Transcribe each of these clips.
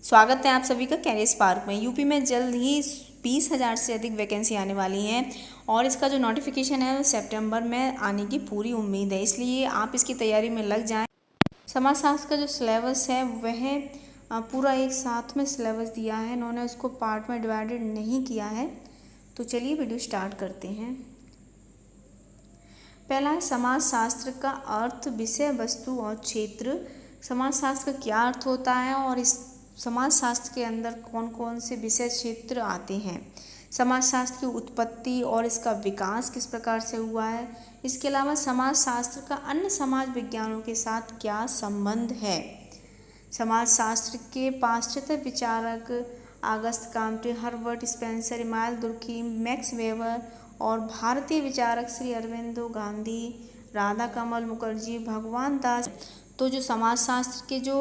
स्वागत है आप सभी का कैरियर स्पार्क में। यूपी में जल्द ही 20,000 से अधिक वैकेंसी आने वाली हैं और इसका जो नोटिफिकेशन है वो सितंबर में आने की पूरी उम्मीद है, इसलिए आप इसकी तैयारी में लग जाएं। समाजशास्त्र का जो सिलेबस है वह पूरा एक साथ में सिलेबस दिया है, इन्होंने उसको पार्ट में डिवाइडेड नहीं किया है। तो चलिए वीडियो स्टार्ट करते हैं। पहला है समाजशास्त्र का अर्थ, विषय वस्तु और क्षेत्र। समाजशास्त्र का क्या अर्थ होता है और इस समाजशास्त्र के अंदर कौन कौन से विषय क्षेत्र आते हैं, समाजशास्त्र की उत्पत्ति और इसका विकास किस प्रकार से हुआ है, इसके अलावा समाजशास्त्र का अन्य समाज विज्ञानों के साथ क्या संबंध है। समाजशास्त्र के पाश्चात्य विचारक Auguste Comte, Herbert Spencer, Emmanuel Durkheim, Max Weber और भारतीय विचारक श्री अरविंदो, गांधी, राधा कमल मुखर्जी, भगवान दास। तो जो समाजशास्त्र के जो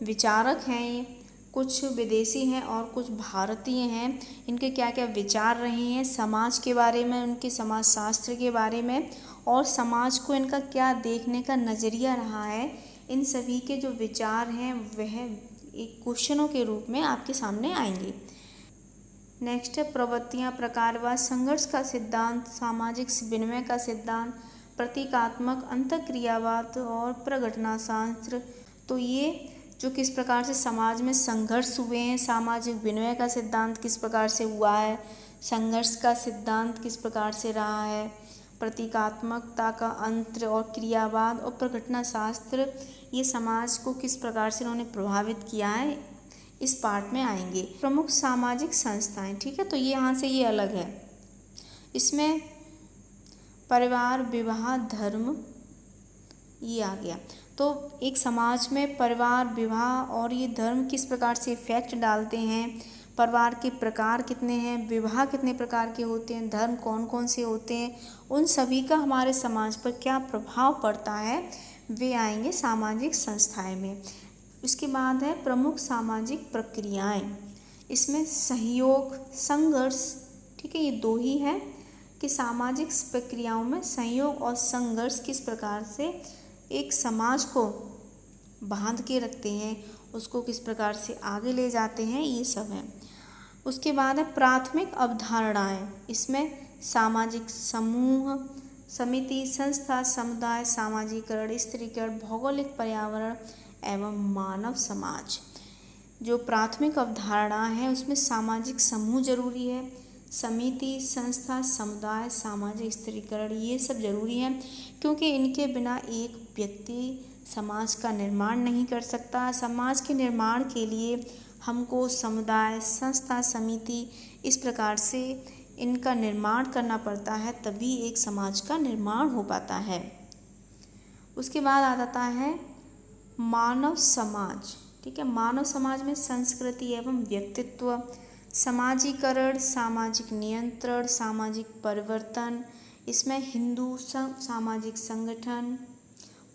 विचारक हैं कुछ विदेशी हैं और कुछ भारतीय हैं, इनके क्या क्या विचार रहे हैं समाज के बारे में, उनके समाजशास्त्र के बारे में और समाज को इनका क्या देखने का नज़रिया रहा है, इन सभी के जो विचार हैं वह एक क्वेश्चनों के रूप में आपके सामने आएंगे। नेक्स्ट है प्रवृत्तियाँ, प्रकारवाद, संघर्ष का सिद्धांत, सामाजिक विनिमय का सिद्धांत, प्रतीकात्मक, अंतःक्रियावाद और प्रघटनाशास्त्र। तो ये जो किस प्रकार से समाज में संघर्ष हुए हैं, सामाजिक विनिमय का सिद्धांत किस प्रकार से हुआ है, संघर्ष का सिद्धांत किस प्रकार से रहा है, प्रतीकात्मकता का अंतर और क्रियावाद और प्रघटनाशास्त्र, ये समाज को किस प्रकार से उन्होंने प्रभावित किया है, इस पार्ट में आएंगे। प्रमुख सामाजिक संस्थाएं, ठीक है, तो ये यहाँ से ये अलग है, इसमें परिवार, विवाह, धर्म ये आ गया। तो एक समाज में परिवार, विवाह और ये धर्म किस प्रकार से इफेक्ट डालते हैं, परिवार के प्रकार कितने हैं, विवाह कितने प्रकार के होते हैं, धर्म कौन कौन से होते हैं, उन सभी का हमारे समाज पर क्या प्रभाव पड़ता है, वे आएंगे सामाजिक संस्थाएं में। उसके बाद है प्रमुख सामाजिक प्रक्रियाएं, इसमें सहयोग, संघर्ष, ठीक है, ये दो ही है कि सामाजिक प्रक्रियाओं में सहयोग और संघर्ष किस प्रकार से एक समाज को बांध के रखते हैं, उसको किस प्रकार से आगे ले जाते हैं, ये सब है। उसके बाद है प्राथमिक अवधारणाएं, इसमें सामाजिक समूह, समिति, संस्था, समुदाय, सामाजिकरण, स्त्रीकरण, भौगोलिक पर्यावरण एवं मानव समाज। जो प्राथमिक अवधारणा है उसमें सामाजिक समूह जरूरी है, समिति, संस्था, समुदाय, सामाजिक स्त्रीकरण, ये सब जरूरी है क्योंकि इनके बिना एक व्यक्ति समाज का निर्माण नहीं कर सकता। समाज के निर्माण के लिए हमको समुदाय, संस्था, समिति इस प्रकार से इनका निर्माण करना पड़ता है, तभी एक समाज का निर्माण हो पाता है। उसके बाद आ जाता है मानव समाज, ठीक है, मानव समाज में संस्कृति एवं व्यक्तित्व, समाजीकरण, सामाजिक नियंत्रण, सामाजिक परिवर्तन, इसमें हिंदू सामाजिक संगठन,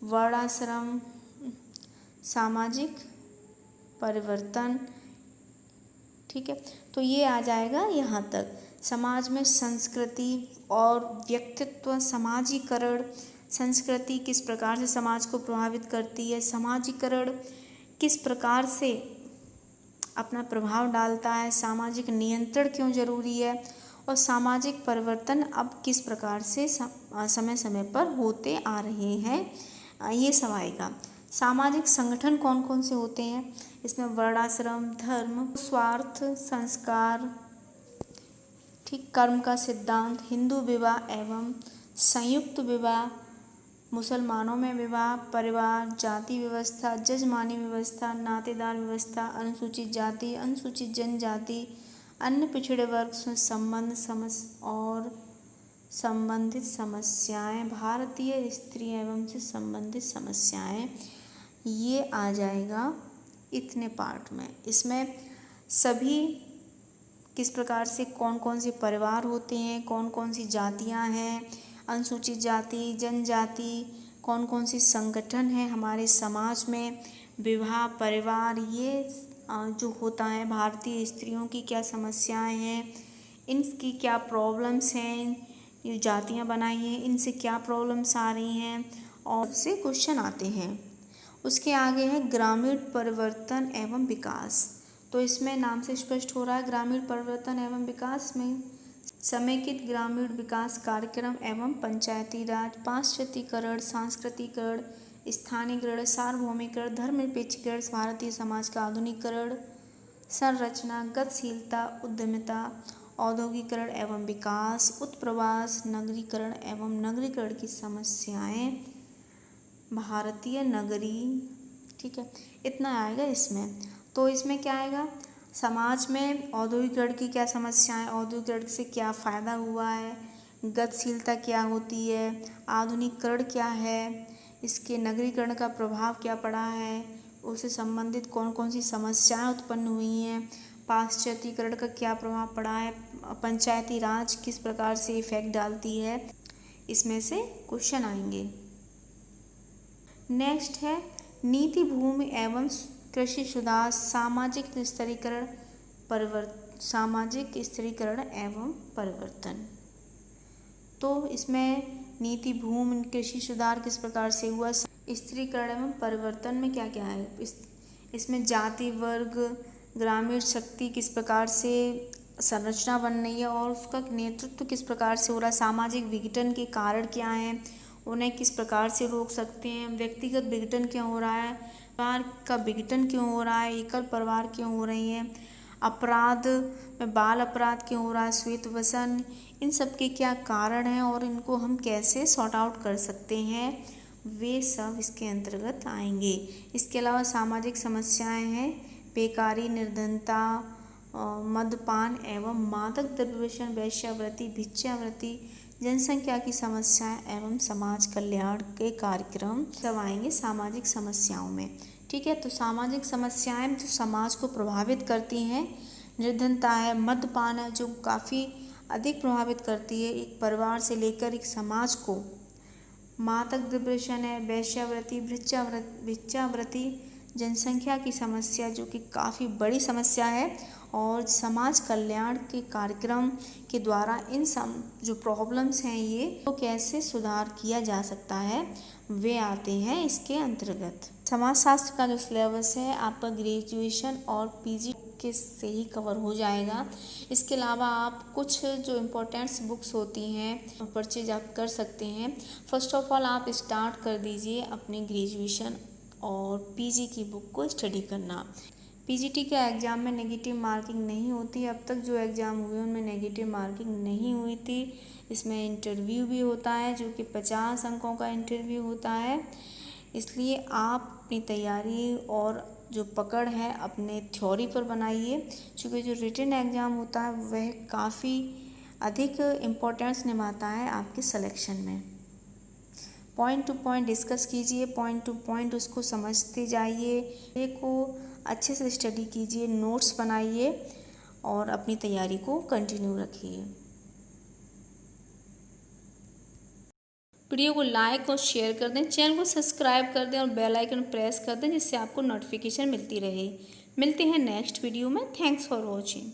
वर्णाश्रम, सामाजिक परिवर्तन, ठीक है, तो ये आ जाएगा यहाँ तक। समाज में संस्कृति और व्यक्तित्व, समाजीकरण, संस्कृति किस प्रकार से समाज को प्रभावित करती है, समाजीकरण किस प्रकार से अपना प्रभाव डालता है, सामाजिक नियंत्रण क्यों जरूरी है और सामाजिक परिवर्तन अब किस प्रकार से समय समय पर होते आ रहे हैं, ये सब आएगा। सामाजिक संगठन कौन कौन से होते हैं, इसमें वर्णाश्रम, धर्म, स्वार्थ, संस्कार, ठीक, कर्म का सिद्धांत, हिंदू विवाह एवं संयुक्त विवाह, मुसलमानों में विवाह, परिवार, जाति व्यवस्था, जजमानी व्यवस्था, नातेदार व्यवस्था, अनुसूचित जाति, अनुसूचित जनजाति, अन्य पिछड़े वर्ग से संबंध और संबंधित समस्याएं, भारतीय स्त्री एवं से संबंधित समस्याएं, ये आ जाएगा इतने पार्ट में। इसमें सभी किस प्रकार से कौन कौन से परिवार होते हैं, कौन कौन सी जातियां हैं, अनुसूचित जाति, जनजाति, कौन कौन सी संगठन है हमारे समाज में, विवाह, परिवार, ये जो होता है, भारतीय स्त्रियों की क्या समस्याएं हैं, इनकी क्या प्रॉब्लम्स हैं, ये जातियां बनाई हैं इनसे क्या प्रॉब्लम्स आ रही हैं और से क्वेश्चन आते हैं। उसके आगे है ग्रामीण परिवर्तन एवं विकास, तो इसमें नाम से स्पष्ट हो रहा है ग्रामीण परिवर्तन एवं विकास में समेकित ग्रामीण विकास कार्यक्रम एवं पंचायती राज, पाश्चात्यकरण, सांस्कृतिकरण, स्थानीयकरण, सार्वभौमिकरण, धर्मनिरपेक्षीकरण, भारतीय समाज का आधुनिकीकरण, संरचना, गतिशीलता, उद्यमिता, औद्योगिकरण एवं विकास, उत्प्रवास, नगरीकरण एवं नगरीकरण की समस्याएं, भारतीय नगरी, ठीक है, इतना आएगा इसमें। तो इसमें क्या आएगा, समाज में औद्योगिकरण की क्या समस्याएं, औद्योगिकरण से क्या फ़ायदा हुआ है, गतिशीलता क्या होती है, आधुनिकीकरण क्या है, इसके नगरीकरण का प्रभाव क्या पड़ा है, उससे संबंधित कौन कौन सी समस्याएं उत्पन्न हुई हैं, पाश्चात्यकरण का क्या प्रभाव पड़ा है, पंचायती राज किस प्रकार से इफेक्ट डालती है, इसमें से क्वेश्चन आएंगे। नेक्स्ट है नीति भूमि एवं कृषि सुधार, सामाजिक स्थिरीकरण एवं परिवर्तन। तो इसमें नीति भूमि कृषि सुधार किस प्रकार से हुआ, स्थिरीकरण एवं परिवर्तन में क्या क्या है, इसमें जाति वर्ग ग्रामीण शक्ति किस प्रकार से संरचना बन रही है और उसका नेतृत्व किस प्रकार से हो रहा है, सामाजिक विघटन के कारण क्या हैं, उन्हें किस प्रकार से रोक सकते हैं, व्यक्तिगत विघटन क्यों हो रहा है, परिवार का विघटन क्यों हो रहा है, एकल परिवार क्यों हो रही है, अपराध में बाल अपराध क्यों हो रहा है, श्वेतवसन, इन सब के क्या कारण हैं और इनको हम कैसे सॉर्ट आउट कर सकते हैं, वे सब इसके अंतर्गत आएंगे। इसके अलावा सामाजिक समस्याएं हैं, बेकारी, निर्धनता, मद्यपान एवं मादक द्रव्य व्यसन, वेश्यावृत्ति, भिक्षावृत्ति, जनसंख्या की समस्याएं एवं समाज कल्याण के कार्यक्रम सब आएंगे सामाजिक समस्याओं में। ठीक है, तो सामाजिक समस्याएं जो समाज को प्रभावित करती हैं, निर्धनता है, मद्यपान है जो काफ़ी अधिक प्रभावित करती है एक परिवार से लेकर एक समाज को, मादक द्रव्य व्यसन है, वेश्यावृत्ति, भिक्षावृत्ति, जनसंख्या की समस्या जो कि काफ़ी बड़ी समस्या है और समाज कल्याण के कार्यक्रम के द्वारा इन जो प्रॉब्लम्स हैं ये तो कैसे सुधार किया जा सकता है वे आते हैं इसके अंतर्गत। समाजशास्त्र का जो सिलेबस है आपका ग्रेजुएशन और पीजी के से ही कवर हो जाएगा। इसके अलावा आप कुछ जो इम्पोर्टेंट्स बुक्स होती हैं परचेज आप कर सकते हैं। फर्स्ट ऑफ ऑल आप स्टार्ट कर दीजिए अपने ग्रेजुएशन और पीजी की बुक को स्टडी करना। पीजीटी के एग्ज़ाम में नेगेटिव मार्किंग नहीं होती, अब तक जो एग्ज़ाम हुए उनमें नेगेटिव मार्किंग नहीं हुई थी। इसमें इंटरव्यू भी होता है जो कि 50 अंकों का इंटरव्यू होता है, इसलिए आप अपनी तैयारी और जो पकड़ है अपने थ्योरी पर बनाइए, क्योंकि जो रिटन एग्ज़ाम होता है वह काफ़ी अधिक इम्पोर्टेंस निभाता है आपके सिलेक्शन में। पॉइंट टू पॉइंट डिस्कस कीजिए, पॉइंट टू पॉइंट उसको समझते जाइए, एक को अच्छे से स्टडी कीजिए, नोट्स बनाइए और अपनी तैयारी को कंटिन्यू रखिए। वीडियो को लाइक और शेयर कर दें, चैनल को सब्सक्राइब कर दें और बेल आइकन प्रेस कर दें जिससे आपको नोटिफिकेशन मिलती रहे। मिलते हैं नेक्स्ट वीडियो में। Thanks for watching.